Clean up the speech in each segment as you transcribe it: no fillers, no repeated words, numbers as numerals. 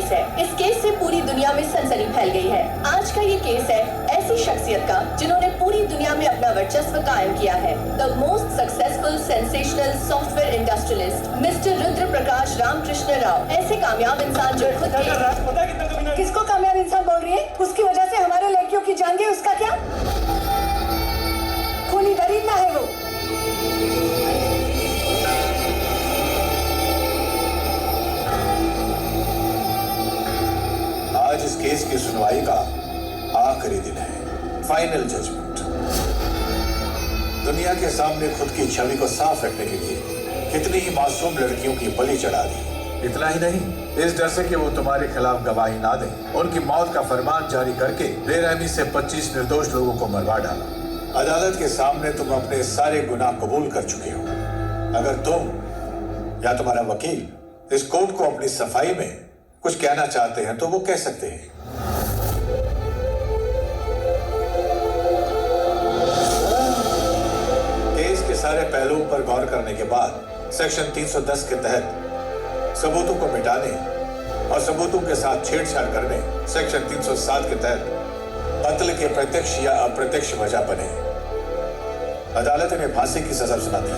Case है। इस case से पूरी दुनिया में सनसनी फैल गई है। आज का ये केस है ऐसी शख्सियत का जिन्होंने पूरी दुनिया में अपना वर्चस्व कायम किया है। The most successful sensational software industrialist mister Rudra Prakash Ramakrishna Rao. ऐसे कामयाब इंसान जो खुद के... किसको कामयाब इंसान बोल रही है? उसकी वजह से हमारे लड़कियों की जान गई, उसका क्या? खूनी दरिंदा है वो। आज इस केस की सुनवाई का आखिरी दिन है, फाइनल जजमेंट। दुनिया के सामने खुद की छवि को साफ रखने के लिए कितनी ही मासूम लड़कियों की बलि चढ़ा दी। इतना ही नहीं, इस डर से कि वो तुम्हारे खिलाफ गवाही ना दें, उनकी मौत का फरमान जारी करके बेरहमी से 25 निर्दोष लोगों को मरवा डाला। अदालत के सामने तुम अपने सारे गुनाह कबूल कर चुके हो। अगर तुम या तुम्हारा वकील इस कोर्ट को अपनी सफाई में कुछ कहना चाहते हैं तो वो कह सकते हैं। केस के सारे पहलुओं पर गौर करने के बाद सेक्शन 310 के तहत सबूतों को मिटाने और सबूतों के साथ छेड़छाड़ करने सेक्शन 307 के तहत कत्ल के प्रत्यक्ष या अप्रत्यक्ष वजह बने अदालत ने फांसी की सजा सुना दी है।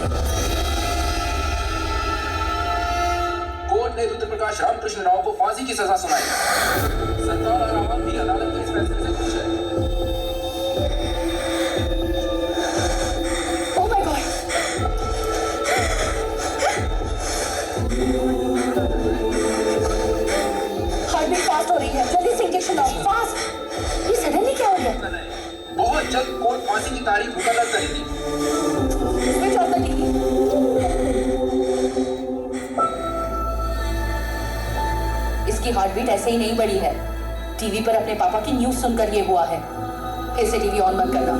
कोर्ट ने रुद्र प्रकाश रामकृष्ण राव को फांसी की सजा सुनाई। सरकार और आवाम भी अदालत के इस फैसले से खुश है। Oh my God! Heart beat fast हो रही है, जल्दी से इंजेक्शन लाओ, फास्ट। ये सडनली क्या हो गया? बहुत जल्द कोर्ट फांसी की तारीख मुकर्रर करेगी। Switch off the TV. इसकी हार्ट बीट ऐसे ही नहीं बढ़ी है। टीवी पर अपने पापा की न्यूज़ सुनकर ये हुआ है। फिर से टीवी ऑन मत करना।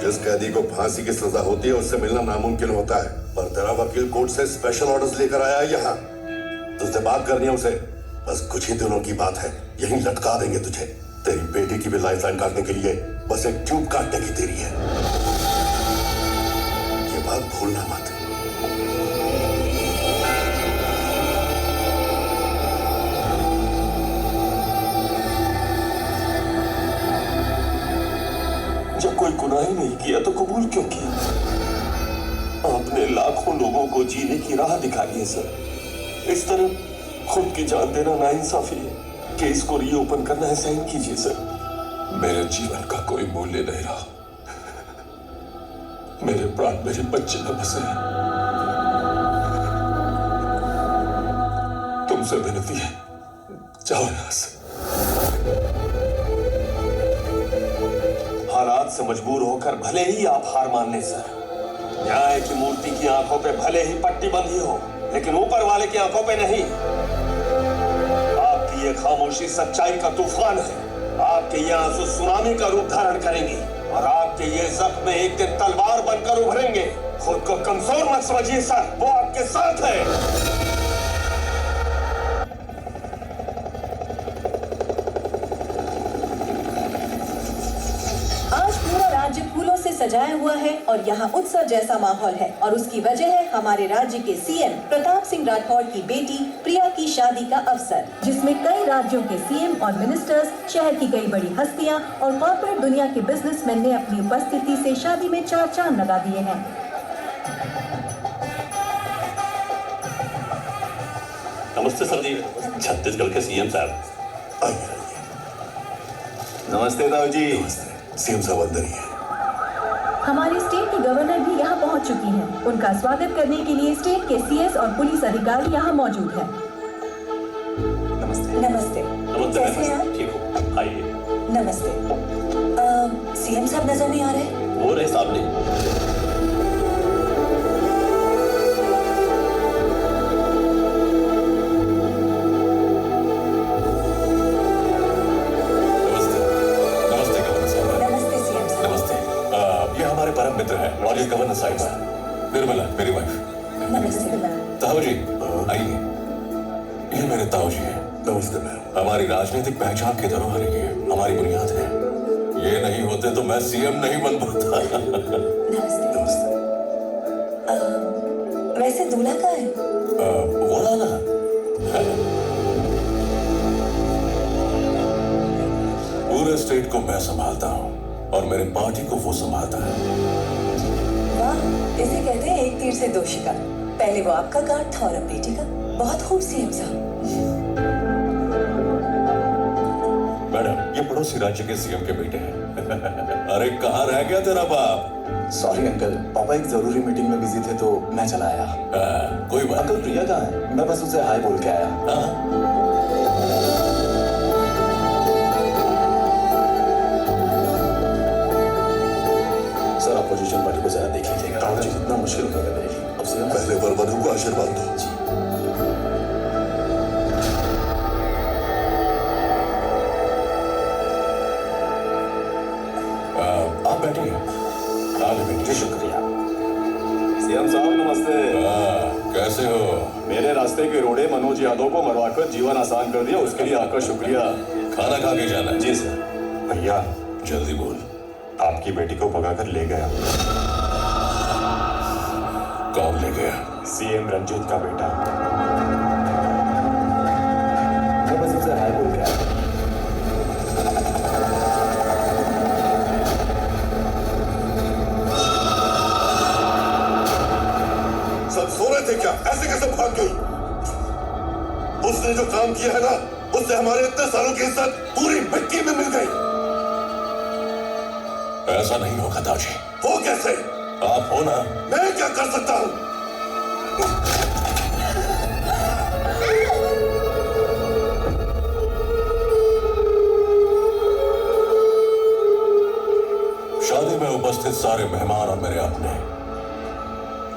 जिस कैदी को फांसी की सजा होती है उससे मिलना नामुमकिन होता है, पर तेरा वकील कोर्ट से स्पेशल ऑर्डर्स लेकर आया है यहाँ। तुझसे बात करनी है उसे, बस कुछ ही दिनों की बात है, यहीं लटका देंगे तुझे। तेरी बेटी की भी लाइफलाइन काटने के लिए बस एक ट्यूब काटने की देरी है। ये बात भूलना मत। जब कोई गुनाह ही नहीं किया तो कबूल क्यों किया? आपने लाखों लोगों को जीने की राह दिखाई है सर। इस तरह खुद की जान देना नाइंसाफी है। केस को रीओपन करना है, साइन कीजिए सर। मेरे जीवन का कोई मूल्य नहीं रहा। मेरे प्राण मेरे बच्चे में बसे हैं। तुमसे विनती है, जाओ यहां से। हालात से मजबूर होकर भले ही आप हार मान लें सर। न्याय की मूर्ति की आंखों पे भले ही पट्टी बंधी हो, लेकिन ऊपर वाले की आंखों पे नहीं। आपकी ये खामोशी सच्चाई का तूफान है। आपके ये आंसू सुनामी का रूप धारण करेंगे और आपके ये जख्म एक दिन तलवार बनकर उभरेंगे। खुद को कमजोर मत समझिए सर, वो आपके साथ है। राज्य फूलों से सजाया हुआ है और यहाँ उत्सव जैसा माहौल है, और उसकी वजह है हमारे राज्य के सीएम प्रताप सिंह राठौड़ की बेटी प्रिया की शादी का अवसर, जिसमें कई राज्यों के सीएम और मिनिस्टर्स, शहर की कई बड़ी हस्तियां और कॉर्पोरेट दुनिया के बिजनेसमैन ने अपनी उपस्थिति से शादी में चार चांद लगा दिए हैं। नमस्ते सर जी, छत्तीसगढ़ के सीएम साहब। नमस्ते ताऊ जी। सीएम साहब अंदर ही है। हमारे स्टेट की गवर्नर भी यहाँ पहुँच चुकी हैं। उनका स्वागत करने के लिए स्टेट के सीएस और पुलिस अधिकारी यहाँ मौजूद हैं। नमस्ते। नमस्ते। नमस्ते। कैसे हैं आप? ठीक हो, आइए। नमस्ते। सीएम साहब नजर नहीं आ रहे? वो रहे सामने। परम मित्र है लॉर्ड गवर्नर साहिब, निर्मला मेरी वाइफ। नमस्ते। ताऊ जी आइए, ये मेरे ताऊ जी हैं। नमस्ते मैम। हमारी राजनीतिक पहचान के धरोहर ये हमारी बुनियाद है। ये नहीं होते तो मैं सीएम नहीं बन पाता। नमस्ते। नमस्ते। वैसे दूल्हा कहाँ है? वो ना पूरे स्टेट को मैं संभालता हूँ और मेरे पार्टी को वो संभालता है। वाह, इसे कहते हैं एक तीर से दो शिकार। पहले वो आपका कार्ड था और अब बेटी का। बहुत खूब सीएम साहब। मैडम, ये पड़ोसी राज्य के सीएम के बेटे हैं। अरे कहाँ रह गया तेरा बाप? सॉरी अंकल, पापा एक जरूरी मीटिंग में बिजी थे तो मैं चला आया। कोई बात। अंकल प्रिया कहाँ है? मैं बस उसे हाय बोल के आया। सर अपोजिशन पार्टी को जरा देख लीजिएगा। काम जितना मुश्किल होगा मेरे लिए। अब सीएम पहले वरवधु को आशीर्वाद दो। आप बैठिए। आगे बैठिए। शुक्रिया। सीएम साहब नमस्ते। कैसे हो? मेरे रास्ते के रोड़े मनोज यादव को मरवाकर जीवन आसान कर दिया, उसके लिए आपका शुक्रिया। खाना खा के जाना है? जी सर। भैया जल्दी बोल। आपकी बेटी को भगाकर ले गया। कौन ले गया? सीएम रंजीत का बेटा। मैं बस उसे हाय बोल के आया। सब सो रहे थे क्या? ऐसे कैसे भाग गई? उसने जो काम किया है ना, उससे हमारे इतने सालों की इज्जत पूरी मिट्टी में मिल गई। ऐसा नहीं होगा ताजी। हो कैसे? आप हो ना? मैं क्या कर सकता हूं? शादी में उपस्थित सारे मेहमान और मेरे अपने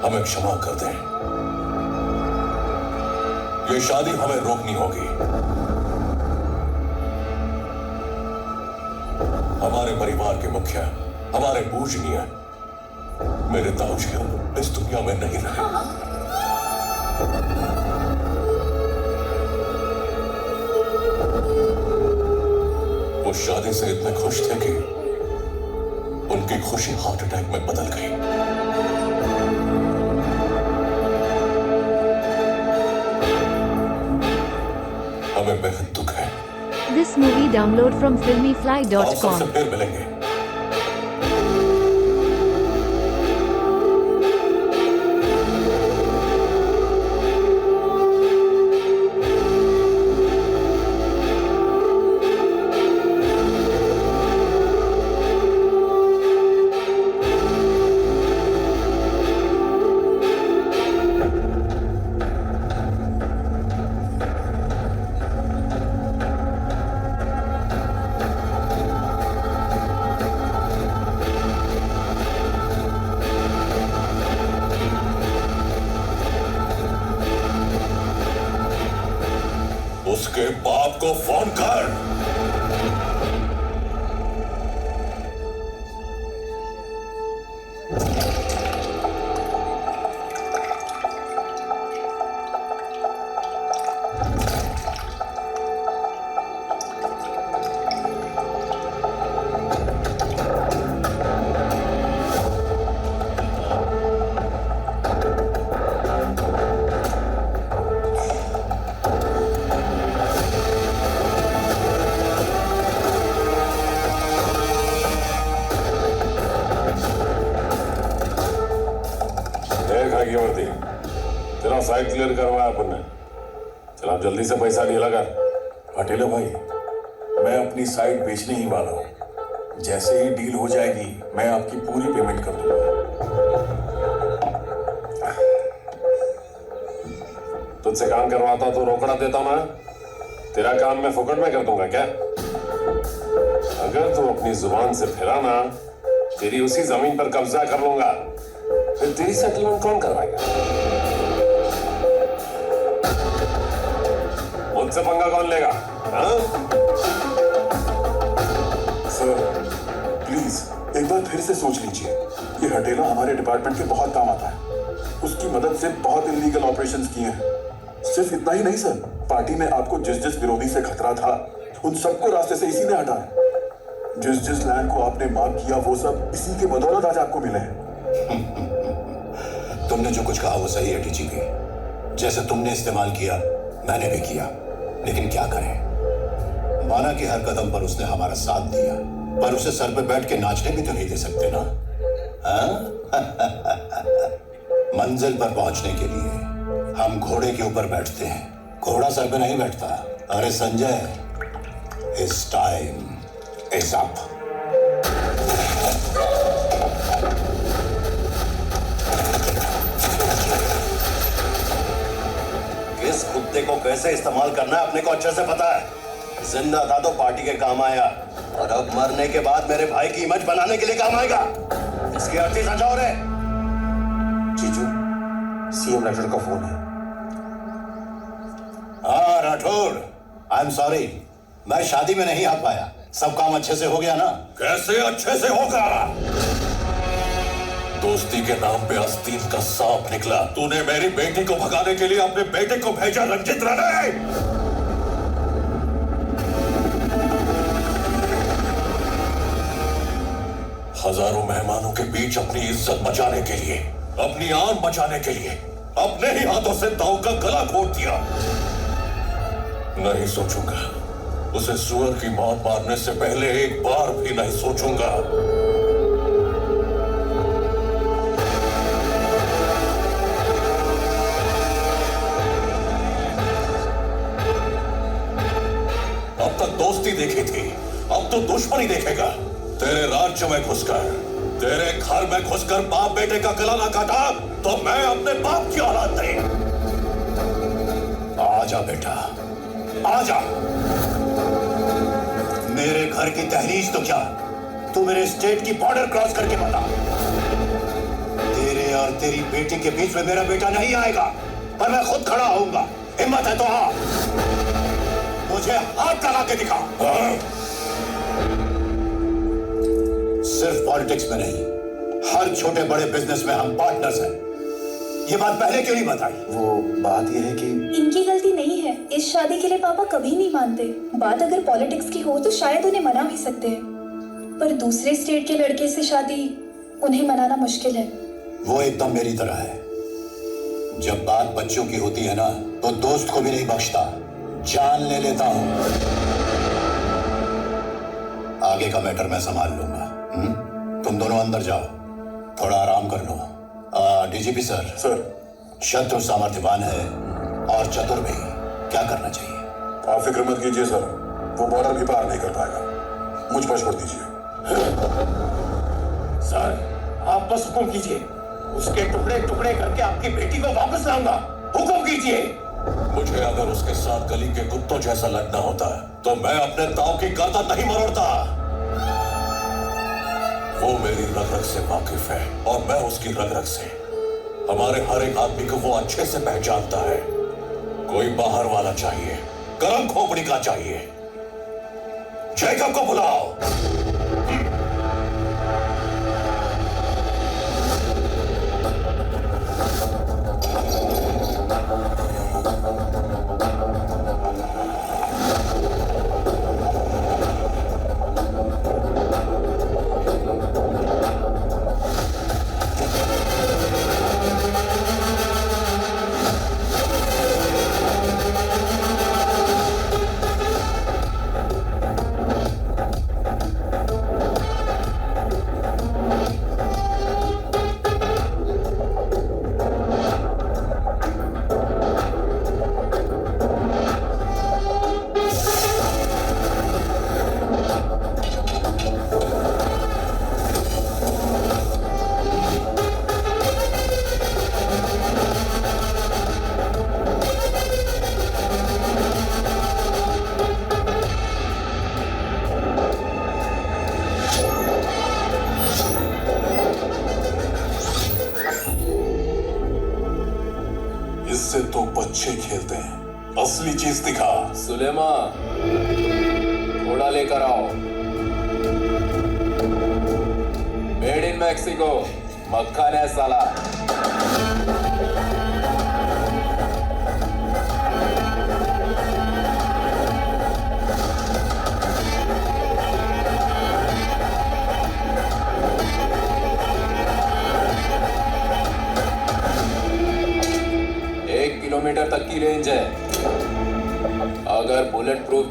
हमें क्षमा कर दें। ये शादी हमें रोकनी होगी। हमारे परिवार के मुखिया, हमारे पूजनीय मेरे ताऊजी अब इस दुनिया में नहीं रहे। वो शादी से इतने खुश थे कि उनकी खुशी हार्ट अटैक में बदल गई। हमें बेहद दुख है। This movie download from आप filmyfly.com. सबसे फिर मिलेंगे। उसके बाप को फोन कर। वर्दी तेरा साइट क्लियर करवाया अपन ने। चल आप जल्दी से पैसा ढीला कर। अटेला भाई, मैं अपनी साइट बेचने ही वाला हूँ। जैसे ही डील हो जाएगी मैं आपकी पूरी पेमेंट कर दूंगा। तुझसे काम करवाता तो रोकड़ा देता मैं? तेरा काम मैं फुकट में कर दूंगा क्या? अगर तू अपनी जुबान से फिरा ना, तेरी उसी जमीन पर कब्जा कर लूंगा। फिर तेरी सेटलमेंट कौन करवाएगा? मुझसे पंगा कौन लेगा? हाँ? सर प्लीज एक बार फिर से सोच लीजिए। ये हटेला हमारे डिपार्टमेंट के बहुत काम आता है। उसकी मदद से बहुत इलीगल ऑपरेशंस किए हैं। सिर्फ इतना ही नहीं सर, पार्टी में आपको जिस जिस विरोधी से खतरा था उन सबको रास्ते से इसी ने हटाया। जिस जिस लैंड को आपने मार्क किया वो सब इसी के बदौलत आज आपको मिले हैं। तुमने जो कुछ कहा वो सही है डीजीपी। जैसे तुमने इस्तेमाल किया मैंने भी किया, लेकिन क्या करें, माना कि हर कदम पर उसने हमारा साथ दिया, पर उसे सर पे बैठ के नाचने भी तो नहीं दे सकते ना। मंजिल पर पहुंचने के लिए हम घोड़े के ऊपर बैठते हैं, घोड़ा सर पे नहीं बैठता। अरे Sanjay, it's time is up. किस कुत्ते को कैसे इस्तेमाल करना है अपने को अच्छे से पता है। जिंदा था तो पार्टी के काम आया, और अब मरने के बाद मेरे भाई की इमेज बनाने के लिए काम आएगा। इसकी अर्थी समझाओ रे। जीजू, सीएम राठौड़ का फोन है। हाँ राठौड़, आई एम सॉरी, मैं शादी में नहीं आ पाया। सब काम अच्छे से हो गया ना? कैसे अच्छे से होगा? दोस्ती के नाम पे आस्तीन का सांप निकला। तूने मेरी बेटी को भगाने के लिए अपने बेटे को भेजा रंजित रहने। हजारों मेहमानों के बीच अपनी इज्जत बचाने के लिए, अपनी आन बचाने के लिए अपने ही हाथों से दाऊ का गला घोट दिया। नहीं सोचूंगा, उसे सुअर की मौत मारने से पहले एक बार भी नहीं सोचूंगा। अब तक दोस्ती देखी थी, अब तो दुश्मनी देखेगा। तेरे राज्य में घुसकर, तेरे घर में घुसकर बाप बेटे का गला ना काटा तो मैं अपने बाप की औलाद नहीं। आजा बेटा, आजा। मेरे घर की तहरीज तो क्या, तू मेरे स्टेट की बॉर्डर क्रॉस करके बता। तेरे और तेरी बेटी के बीच में मेरा बेटा नहीं आएगा, पर मैं खुद खड़ा होऊंगा। हिम्मत है तो हाँ, मुझे हाथ लगा के दिखा। सिर्फ पॉलिटिक्स में नहीं, हर छोटे बड़े बिजनेस में हम पार्टनर्स हैं। ये बात पहले क्यों नहीं बताई? वो बात यह है कि इनकी गलती नहीं है। इस शादी के लिए पापा कभी नहीं मानते। बात अगर पॉलिटिक्स की हो तो शायद उन्हें मना भी सकते हैं, पर दूसरे स्टेट के लड़के से शादी उन्हें मनाना मुश्किल है। वो एकदम मेरी तरह है। जब बात बच्चों की होती है ना, तो दोस्त को भी नहीं बख्शता, जान ले लेता हूं। आगे का मैटर मैं संभाल लूंगा। तुम दोनों अंदर जाओ, थोड़ा आराम कर लो। DGP sir. शत्रु सामर्थ्यवान है और चतुर भी। क्या करना चाहिए? आप फिक्र मत कीजिए सर, वो बॉर्डर भी पार नहीं कर पाएगा। मुझ पर छोड़ दीजिए। सर आप बस हुक्म कीजिए, उसके टुकड़े टुकड़े करके आपकी बेटी को वापस लाऊंगा। हुक्म कीजिए। मुझे अगर उसके साथ गली के कुत्तों जैसा लड़ना होता तो मैं अपने दांव की गर्दन नहीं मरोड़ता। वो मेरी रग रग से वाकिफ है और मैं उसकी रग रग से। हमारे हर एक आदमी को वो अच्छे से पहचानता है। कोई बाहर वाला चाहिए, गरम खोपड़ी का चाहिए। जैकब को बुलाओ। इससे तो बच्चे खेलते हैं, असली चीज दिखा। सुलेमा, घोड़ा लेकर आओ। मेड इन मैक्सिको, मक्खन है साला।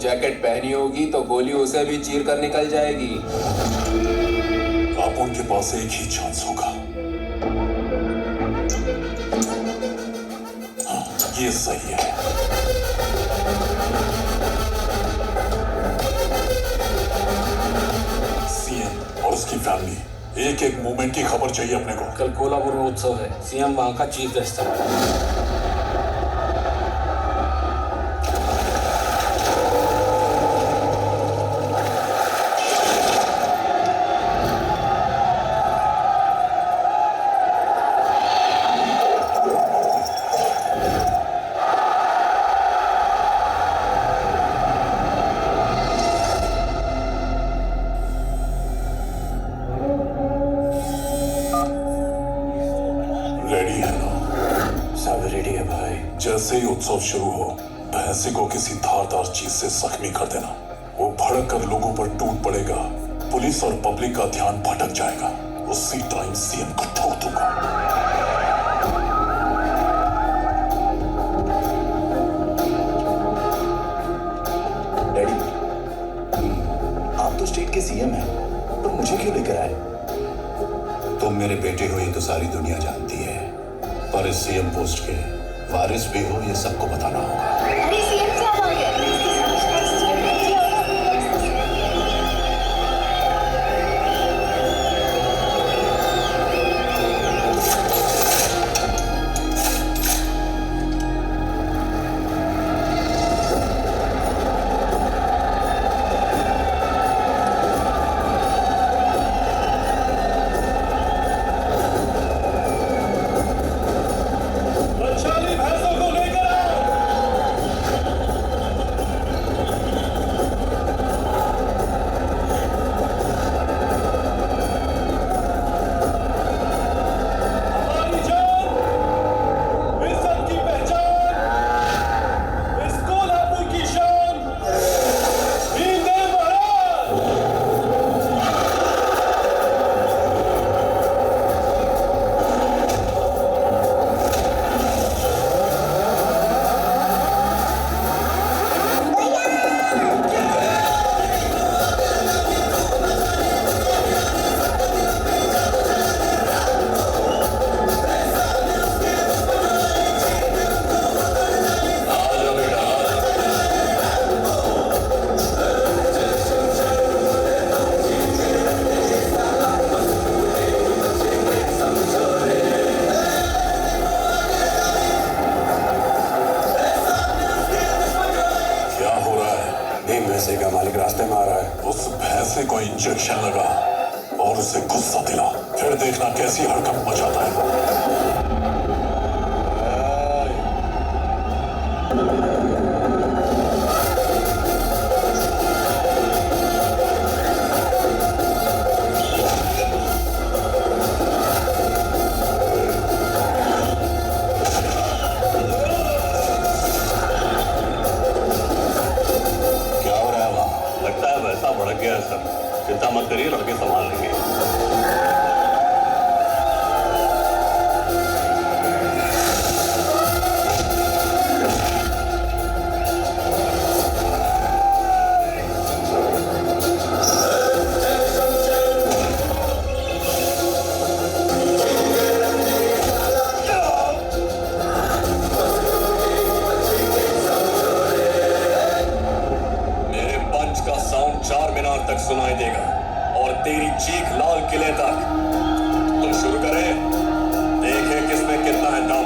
जैकेट पहनी होगी तो गोली उसे भी चीर कर निकल जाएगी। आप उनके पास एक ही चांस होगा। हाँ, ये सही है। सीएम और उसकी फैमिली, एक एक मूवमेंट की खबर चाहिए अपने को। कल कोल्हापुर में उत्सव है, सीएम वहां का चीफ गेस्ट है। रेडी है ना? सब रेडी है भाई। जैसे ही उत्सव शुरू हो, भैंसी को किसी धारदार चीज से जख्मी कर देना। वो भड़क कर लोगों पर टूट पड़ेगा, पुलिस और पब्लिक का ध्यान भटक जाएगा। उसी टाइम सीएम को ठोक दूंगा। डैडी, आप तो स्टेट के सीएम हैं, पर मुझे क्यों लेकर आए? तुम मेरे बेटे हो ये तो सारी दुनिया जानती है, पर इस सीएम पोस्ट के वारिस भी हो ये सबको बताना होगा। अरे सीएम साहब आ गए। भैंसे का मालिक रास्ते में आ रहा है। उस भैंसे को इंजेक्शन लगा और उसे गुस्सा दिला, फिर देखना कैसी हरकत मचाता है। भड़क गया सब। चिंता मत करिए, लड़के संभाल लेंगे। तक सुनाई देगा और तेरी चीख लाल किले तक। तुम शुरू करें, देखें किसमें कितना है दम।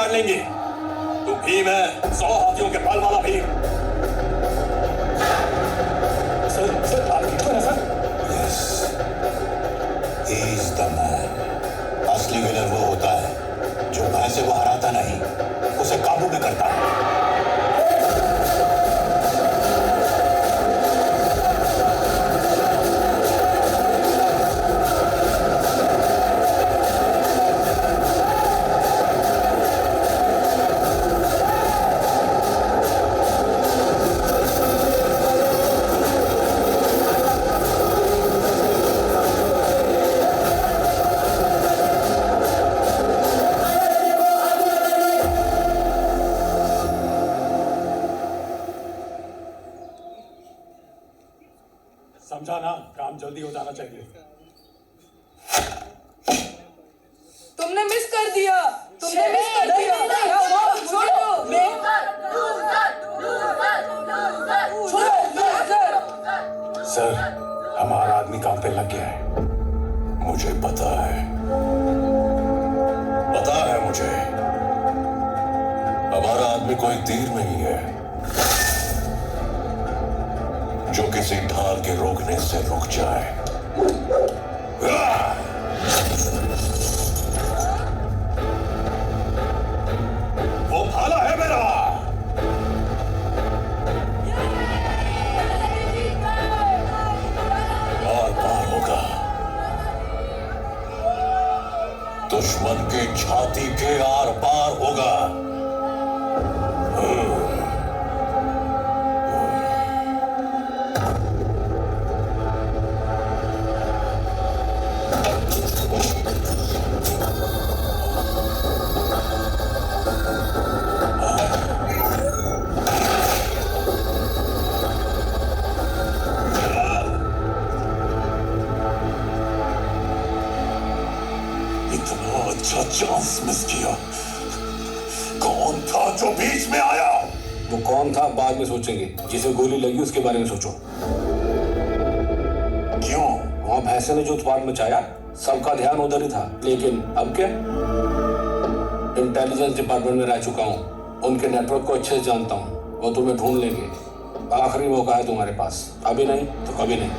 कर लेंगे। तू भीम है, 100 हाथियों के बल वाला भीम। सर आप ठीक हो ना sir? Yes, he is the man. असली विनर वो होता है जो भैंसे को हराता नहीं, उसे काबू में करता है। समझा ना, काम जल्दी हो जाना चाहिए। तुमने मिस कर दिया। तुमने मिस कर दिया। सर, हमारा आदमी काम पे लग गया है। मुझे पता है मुझे। हमारा आदमी कोई तीर नहीं है जो किसी ढाल के रोकने से रुक जाए। वो भाला है मेरा। आर पार होगा, दुश्मन के छाती के आर पार होगा। अच्छा चांस मिस किया। कौन था जो बीच में आया? वो कौन था बाद में सोचेंगे, जिसे गोली लगी उसके बारे में सोचो। क्यों? वहां भैंसे ने जो उत्पात मचाया, सबका ध्यान उधर ही था। लेकिन अब क्या? इंटेलिजेंस डिपार्टमेंट में रह चुका हूँ, उनके नेटवर्क को अच्छे से जानता हूँ। वो तुम्हें ढूंढ लेंगे। आखिरी मौका है तुम्हारे पास, अभी नहीं तो कभी नहीं।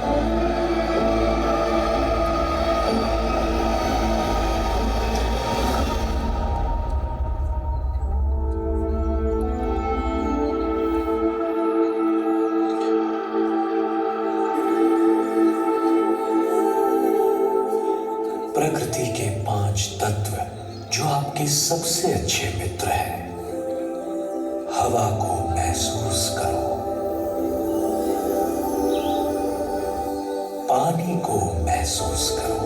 प्रकृति के 5 तत्व जो आपके सबसे अच्छे मित्र हैं। हवा को महसूस करो, पानी को महसूस करो,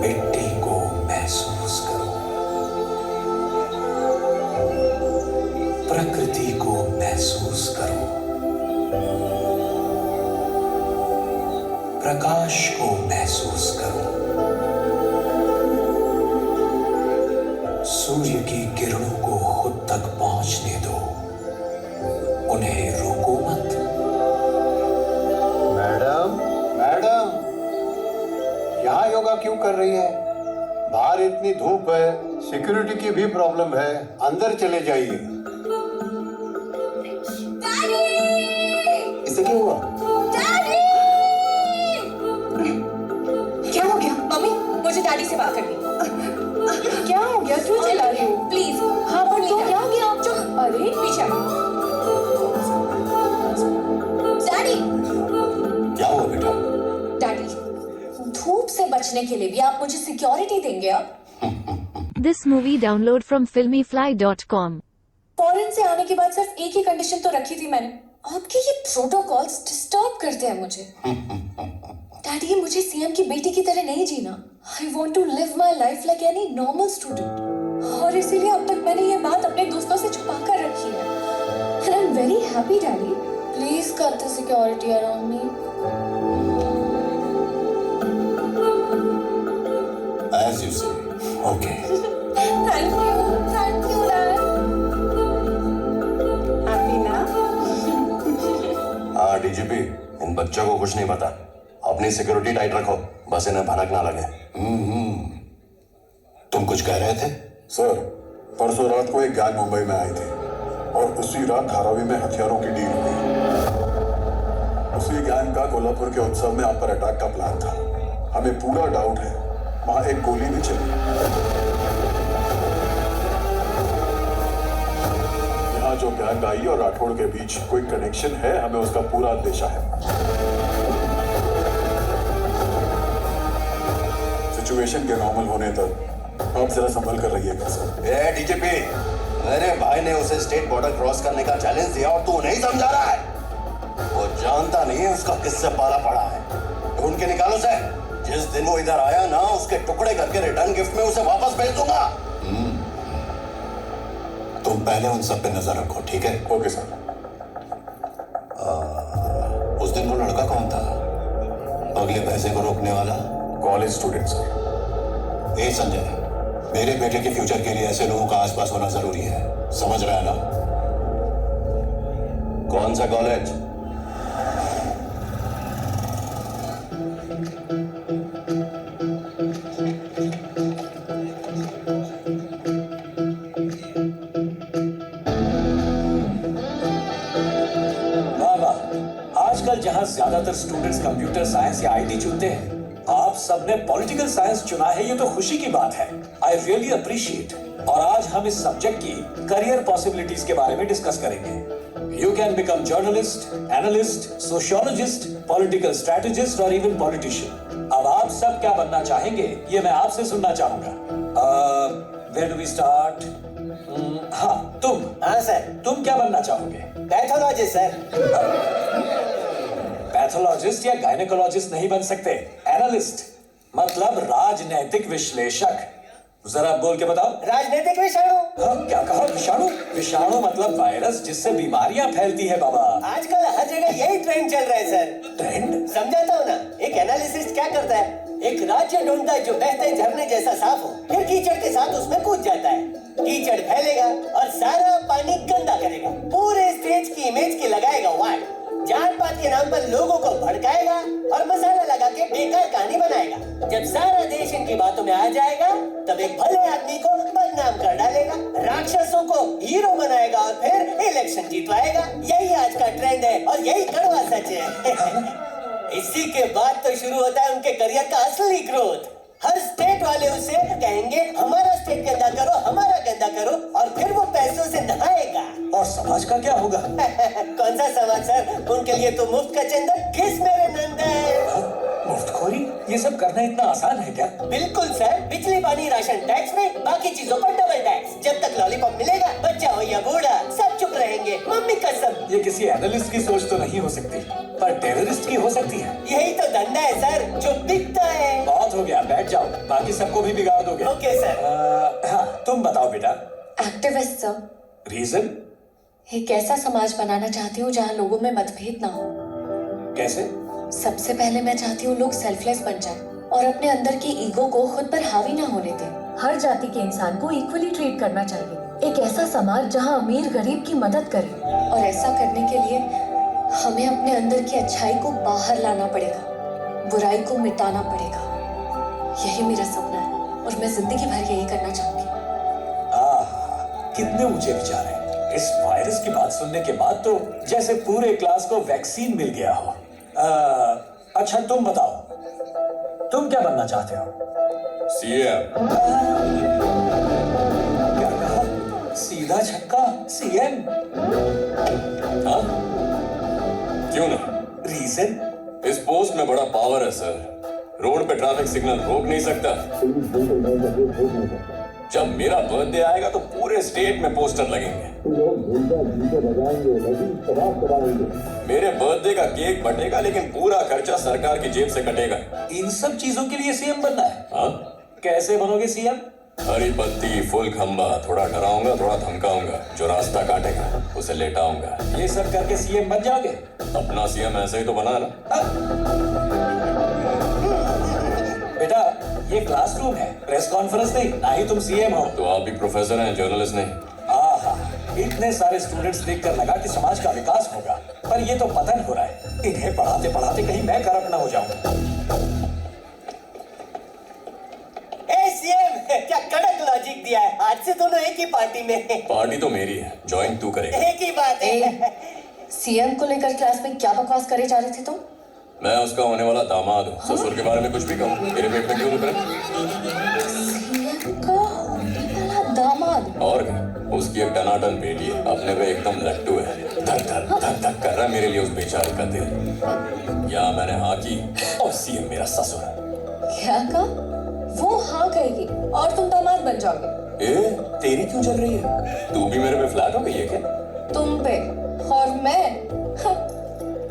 मिट्टी को महसूस करो, प्रकृति को महसूस करो, प्रकाश को महसूस करो, सूर्य की किरणों को खुद तक पहुंचने दो, उन्हें रोको मत। मैडम, यहाँ योगा क्यों कर रही है? बाहर इतनी धूप है, सिक्योरिटी की भी प्रॉब्लम है, अंदर चले जाइए। इसे क्या हुआ? क्या हो गया? मम्मी, मुझे डैडी से बात करनी। क्या हो गया? क्यों चिल्ला रही हो? प्लीज। हाँ पर तो क्या हो गया? आप चुप। अरे पीछे। डैडी। क्या हुआ बेटा? डैडी, धूप से बचने के लिए भी आप मुझे सिक्योरिटी देंगे अब? This movie download from filmyfly.com. Foreign से आने के बाद सिर्फ एक ही कंडीशन तो रखी थी मैंने। आपके ये प्रोटोकॉल्स डिस्टर्ब करते हैं मुझे। डैडी, मुझे सीएम की बेटी की तरह नहीं जीना। I want to live my life like any normal student. और इसीलिए अब तक मैंने ये बात अपने दोस्तों से छुपा कर रखी है। And I'm very happy, Daddy. Please cut the security around me. As you say. Okay. Thank you, Dad. Happy now? हाँ डीजीपी, इन बच्चों को कुछ नहीं पता। अपनी सिक्योरिटी टाइट रखो, बस इन्हें भनक ना लगे। तुम तुम कुछ कह रहे थे? सर, परसों रात को एक गैंग मुंबई में आई थी और उसी रात धारावी में हथियारों की डील हुई। उसी गैंग का कोल्हापुर के उत्सव में आप पर अटैक का प्लान था। हमें पूरा डाउट है वहां एक गोली भी चली। यहाँ जो गैंग आई और राठौड़ के बीच कोई कनेक्शन है, हमें उसका पूरा अंदेशा है। सिचुएशन के नॉर्मल होने तक आप जरा संभल कर रहिएगा सर। डीजीपी, मेरे भाई ने उसे स्टेट बॉर्डर क्रॉस करने का चैलेंज दिया और तू नहीं समझा रहा है। वो जानता नहीं है उसका किससे पाला पड़ा है। ढूंढ के निकालो उसे। जिस दिन वो इधर आया ना, उसके टुकड़े करके रिटर्न गिफ्ट में उसे वापस भेज दूंगा। तुम पहले उन सब पे नजर रखो, ठीक है? Okay sir. उस दिन वो लड़का कौन था? अगले पैसे को रोकने वाला? College student sir. संजय, मेरे बेटे के फ्यूचर के लिए ऐसे लोगों का आसपास होना जरूरी है, समझ रहा है ना? कौन सा कॉलेज? आजकल जहां ज्यादातर स्टूडेंट्स कंप्यूटर साइंस या आईटी चुनते हैं, आप सबने पॉलिटिकल साइंस चुना है। ये तो खुशी की बात है। I really appreciate. और आज हम इस सब्जेक्ट की करियर पॉसिबिलिटीज के बारे में डिस्कस करेंगे। You can become journalist, analyst, sociologist, political strategist और इवन पॉलिटिशियन। अब आप सब क्या बनना चाहेंगे, ये मैं आपसे सुनना चाहूंगा। Where do we start? हाँ, तुम। हाँ सर। तुम क्या बनना चाहोगे? Pathologist sir. पैथोलॉजिस्ट या गायनेकोलॉजिस्ट नहीं बन सकते। एनालिस्ट मतलब राजनैतिक विश्लेषक। जरा बोल के बताओ। राजनीतिक विषाणु। हाँ, क्या कहा? विषाणु? विषाणु मतलब वायरस जिससे बीमारियां फैलती है बाबा। आजकल हर जगह यही ट्रेंड चल रहा है सर। ट्रेंड? समझाता हूँ ना। एक एनालिसिस्ट क्या करता है, एक राज्य ढूंढता है जो बहते झरने जैसा साफ हो, फिर कीचड़ के साथ उसमें कूद जाता है। कीचड़ फैलेगा और सारा पानी गंदा करेगा, पूरे स्टेज की इमेज की लगाएगा वार्ड, जात पात के नाम पर लोगों को भड़काएगा और मसाला लगा के बेकार कहानी बनाएगा। जब सारा देश इनकी बातों में आ जाएगा, तब एक भले आदमी को बदनाम कर डालेगा, राक्षसों को हीरो बनाएगा और फिर इलेक्शन जीतवाएगा। यही आज का ट्रेंड है और यही कड़वा सच है। इसी के बाद तो शुरू होता है उनके करियर का असली ग्रोथ। हर स्टेट वाले उसे कहेंगे हमारा स्टेट गंदा करो, हमारा गंदा करो, और फिर वो पैसों से नहाएगा। और समाज का क्या होगा? कौन सा समाज सर? उनके लिए तो मुफ्त का चंदन किस मेरे नंदन। मुफ्तखोरी? ये सब करना इतना आसान है क्या? बिल्कुल सर। बिजली, पानी, राशन टैक्स में, बाकी चीजों पर डबल टैक्स। जब तक लॉलीपॉप मिलेगा, बच्चा हो या बूढ़ा, सब चुप रहेंगे। मम्मी कसम। ये किसी एनालिस्ट की सोच तो नहीं हो सकती, पर टेररिस्ट की हो सकती है। यही तो धंधा है सर, जो बिकता है। बहुत हो गया, बैठ जाओ, बाकी सबको भी बिगाड़ दोगे। Okay sir. हाँ, तुम बताओ बेटा। Activist sir. रीजन? एक ऐसा समाज बनाना चाहती हूँ जहाँ लोगों में मतभेद ना हो। कैसे? सबसे पहले मैं चाहती हूँ लोग सेल्फलेस बन जाएं और अपने अंदर की ईगो को खुद पर हावी ना होने दें। हर जाति के इंसान को इक्वली ट्रीट करना चाहिए। एक ऐसा समाज जहाँ अमीर गरीब की मदद करे। और ऐसा करने के लिए हमें अपने अंदर की अच्छाई को बाहर लाना पड़ेगा, बुराई को मिटाना पड़ेगा। यही मेरा सपना है और मैं जिंदगी भर यही करना चाहूंगी। कितने ऊंचे विचार हैं। इस वायरस की बात सुनने के बाद तो जैसे पूरे क्लास को वैक्सीन मिल गया हो। अच्छा तुम बताओ, तुम क्या बनना चाहते हो? सीएम। क्या कहा? सीधा छक्का सीएम? हाँ? क्यों नहीं? रीजन? इस पोस्ट में बड़ा पावर है सर। रोड पे ट्रैफिक सिग्नल रोक नहीं सकता। जब मेरा बर्थडे आएगा तो पूरे स्टेट में पोस्टर लगेंगे। मेरे बर्थडे का केक बटेगा, लेकिन पूरा खर्चा सरकार की जेब से कटेगा। इन सब चीजों के लिए सीएम बनना है? हाँ? कैसे बनोगे सीएम? हरी पत्ती, फुल खंबा, थोड़ा डराऊंगा, थोड़ा धमकाऊंगा, जो रास्ता काटेगा उसे लेटाऊंगा। ये सब करके सीएम बन जाओगे? अपना सीएम ऐसे ही तो बना ना। बेटा ये क्लासरूम है, प्रेस कॉन्फ्रेंस नहीं, ना ही तुम सीएम हो। तो आप भी प्रोफेसर हैं, जर्नलिस्ट नहीं। आहा, इतने सारे स्टूडेंट्स देखकर लगा कि समाज का विकास होगा, पर ये तो पतन हो रहा है। इन्हें पढ़ाते पढ़ाते कहीं मैं करप्ट ना हो जाऊं। सीएम क्या कड़क लॉजिक दिया है, आज से दोनों एक ही पार्टी में। पार्टी तो मेरी है, ज्वाइन तू करेगा। एक ही बात है। सीएम को लेकर क्लास में क्या बकवास करे जा रहे थे तुम? मैं उसका होने वाला दामाद हूँ। ससुर के बारे में कुछ भी कहूँ, मेरे पेट में क्यों दुख रहा? सीएम का होने वाला दामाद? और क्या, उसकी एक टनाटन बेटी है, अपने पे एकदम लट्टू है। धक धक धक धक कर रहा है मेरे लिए उस बेचारे का दिल। या मैंने हाँ की और सीएम मेरा ससुर। क्या कहा? वो हाँ कहेगी और तुम दामाद बन जाओगे। ए, तेरी क्यों चल रही है? तू भी मेरे पे फ्लैट हो गई है क्या? तुम पे और मैं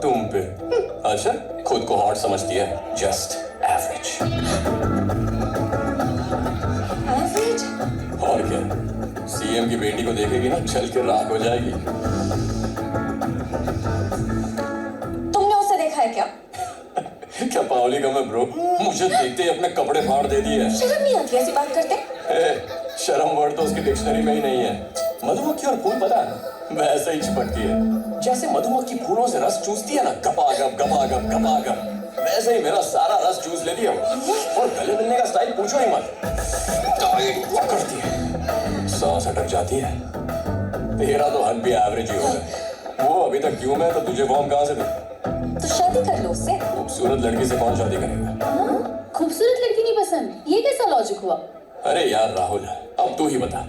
तुम पे? अच्छा, खुद को हॉट समझती है? Just average. एवरेज? और क्या, सीएम की बेटी को देखेगी ना, चल के राख हो जाएगी। तुमने उसे देखा है क्या? क्या पावली का मैं ब्रो, मुझे देखते ही अपने कपड़े फाड़ दे दिए। शर्म नहीं आती ऐसी बात करते? शर्म वर्ड तो उसकी डिक्शनरी में ही नहीं है। मधुमक्खी और फूल पता है वैसे ही चिपकती है, जैसे मधुमक्खी फूलों से रस चूसती है ना, गपागप गपागप गपागप, वैसे ही मेरा सारा रस चूस लेती है। और गले मिलने का स्टाइल पूछो ही मत, करती है, सांस अटक जाती है। तेरा तो हद भी एवरेज ही होगा। वो अभी तक क्यों मैं, तो तुझे फॉर्म कहाँ से दूं? तो शादी कर लो उससे। खूबसूरत लड़की से कौन शादी करेगा? खूबसूरत लड़की नहीं पसंद, ये कैसा लॉजिक हुआ? अरे यार राहुल, अब तू ही बता,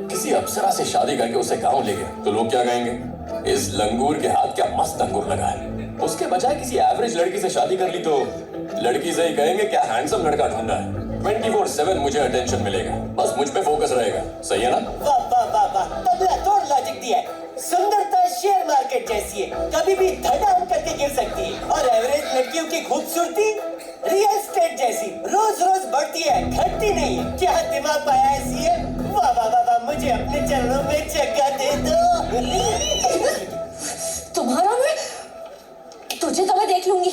किसी अप्सरा से शादी करके उसे गांव ले गए तो लोग क्या कहेंगे? इस लंगूर के हाथ क्या मस्त अंगूर लगा है। उसके बजाय किसी एवरेज लड़की से शादी कर ली तो लड़की से ही कहेंगे क्या हैंडसम लड़का ढूंढा है। 24/7 मुझे अटेंशन मिलेगा, बस मुझ पे फोकस रहेगा। सही है ना? वाह वाह वाह वाह, तबला तोड़ लॉजिक दिया है। सुंदरता शेयर मार्केट जैसी है, कभी भी धड़ाम करके गिर सकती है, और एवरेज लड़कियों की खूबसूरती रियल एस्टेट जैसी रोज रोज बढ़ती है, घटती नहीं है। क्या दिमाग पाया है सीएम? वाह वाह वाह वाह, मुझे अपने चरणों में जगह दे दो। तुम्हारा मैं, तुझे तो मैं देख लूंगी।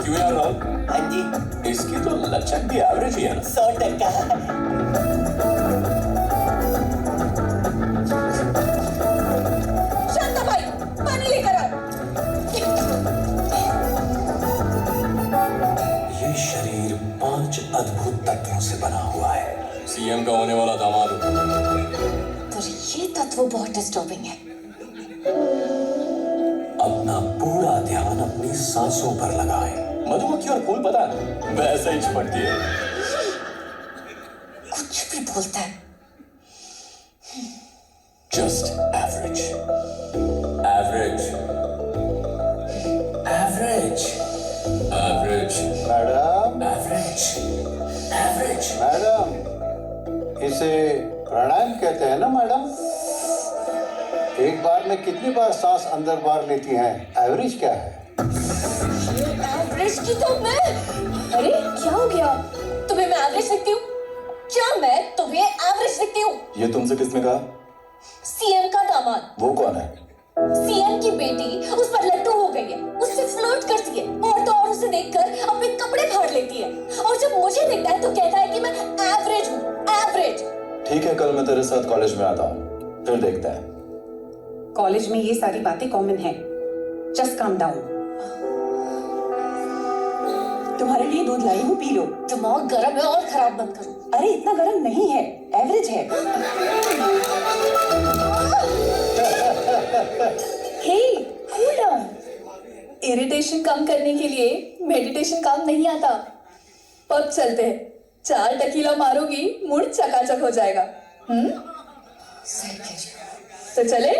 क्यों यार राहुल? हाँ जी, इसकी तो लचक भी एवरेज ही है ना। 100%। शांता भाई, पानी लेकर आओ। ये शरीर 5 अद्भुत तत्वों से बना हुआ है। सीएम का होने वाला दामाद। पर ये तत्व बहुत डिस्टर्बिंग है। अपना पूरा ध्यान अपनी सांसों पर लगाए। मधुमक्खी और फूल पता है वैसे ही चिपकती है। कुछ भी बोलता है। Just average, average, average, average, madam, average, average. Madam, इसे प्राणायाम कहते हैं ना मैडम? एक बार में कितनी बार सांस अंदर बाहर लेती हैं? एवरेज क्या है? एवरेज की तो मैं, अरे क्या हो गया? तुम्हें मैं एवरेज दिखती हूँ? क्या मैं तुम्हें एवरेज दिखती हूँ? ये तुमसे किसने कहा? सीएम का दामाद। वो कौन है? सीएम की बेटी उस पर लट्टू हो गई है, उससे फ्लर्ट करती है और तो और उसे देखकर अपने कपड़े फाड़ लेती है, और जब मुझे देखता है तो कहता है कि मैं एवरेज हूँ, एवरेज। ठीक है, कल मैं तेरे साथ कॉलेज में आता हूँ, फिर देखते हैं। कॉलेज में ये सारी बातें कॉमन है। Just calm down. तुम्हारे लिए दूध लाई हूँ, पी लो। दिमाग गर्म है और खराब मत करो। अरे इतना गर्म नहीं है, एवरेज है। हे, कूल डाउन। इरिटेशन कम करने के लिए मेडिटेशन काम नहीं आता। पब चलते हैं, 4 टकीला मारोगी, मूड चकाचक हो जाएगा। सही कह रही हो। तो चले?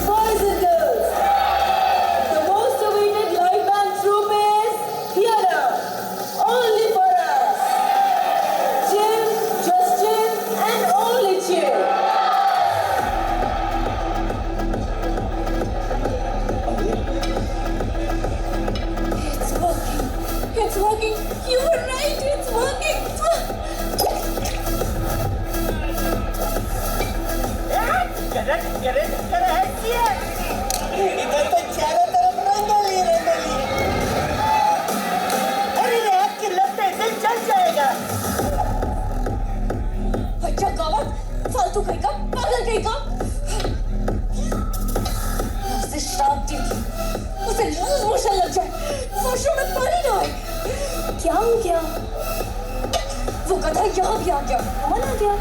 Boys and girls, the most awaited live band troupe is here now, only for us. Jim, Justin, and only Jim. It's working. It's working. You were right. It's working. यहाँ भी आ गया, कौन आ गया?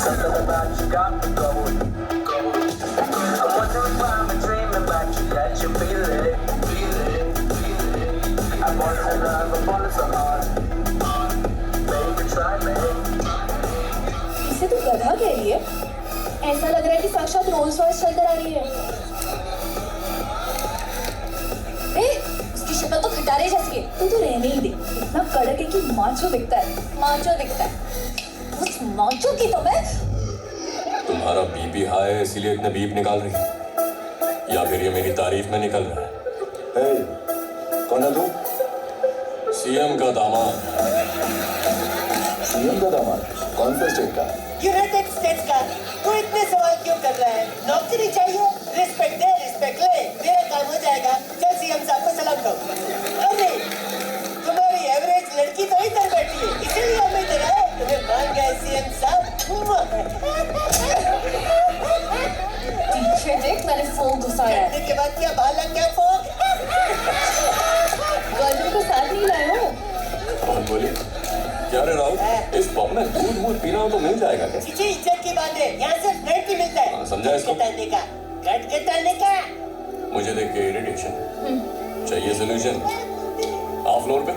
Something about you got me going. I'm wondering why I'm dreaming about you, that you feel it. I want to love, I want to heart. Baby, try me. इसे तो गधा कह रही है। ऐसा लग रहा है कि साक्षात रोल्स रॉयस चलकर आ रही है। उसकी शक्ल तो खटारे जैसी है। तू तो रहने ही दे, इतना कड़क है कि माचो दिखता है। माचो दिखता है। उस माचो की तो मैं तुम्हारा बीपी हाई है इसीलिए इतने बीप निकाल रही है, या फिर ये मेरी तारीफ में निकल रहा है? कौन है तू? सीएम का दामाद। सीएम का दामाद? कौन से स्टेट का? यूनाइटेड स्टेट्स का। तू इतने सवाल क्यों कर रहा है? नौकरी चाहिए, रिस्पेक्ट दे, रिस्पेक्ट ले, मेरा काम हो जाएगा। चल सीएम साहब को सलाम करो। अरे तुम्हारी एवरेज लड़की तो इधर बैठी है, इसीलिए हम इधर आए। तुम्हें मान गए सीएम साहब। पीछे देख, मैंने फोन घुसाया है। के बाद क्या भाला क्या फोन? गर्लफ्रेंड को साथ नहीं लाए हो? कौन बोली? क्या रे राहुल, इस पब में दूध पीना हो तो मिल जाएगा क्या? जी इज्जत की बात है, यहाँ सिर्फ रेंट ही मिलता है। समझा इसको? कट के डालने का। मुझे देख के इरिटेशन चाहिए, सोल्यूशन। ऑफ फ्लोर पे